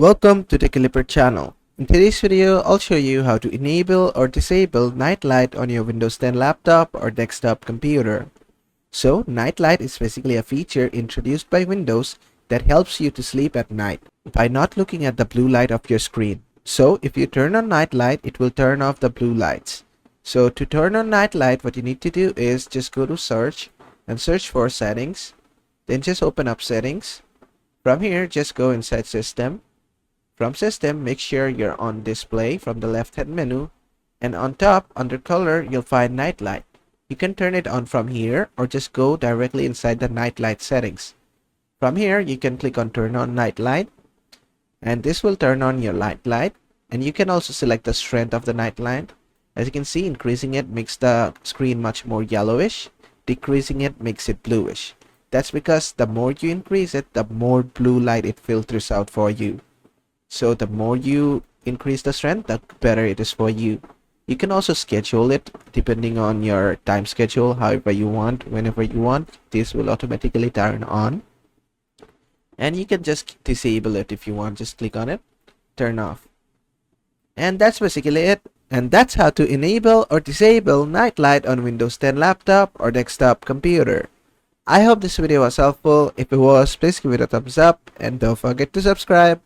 Welcome to the Clipper channel. In today's video, I'll show you how to enable or disable nightlight on your Windows 10 laptop or desktop computer. So, nightlight is basically a feature introduced by Windows that helps you to sleep at night by not looking at the blue light of your screen. So, if you turn on nightlight, it will turn off the blue lights. So, to turn on nightlight, what you need to do is just go to search and search for settings. Then just open up settings. From here, just go inside system. From system, make sure you're on display from the left hand menu, and on top under color you'll find nightlight. You can turn it on from here or just go directly inside the nightlight settings. From here you can click on turn on nightlight, and this will turn on your nightlight, and you can also select the strength of the nightlight. As you can see, increasing it makes the screen much more yellowish, decreasing it makes it bluish. That's because the more you increase it, the more blue light it filters out for you. So the more you increase the strength, the better it is for you. You can also schedule it depending on your time schedule, however you want, whenever you want. This will automatically turn on. And you can just disable it if you want. Just click on it, turn off. And that's basically it. And that's how to enable or disable nightlight on Windows 10 laptop or desktop computer. I hope this video was helpful. If it was, please give it a thumbs up and don't forget to subscribe.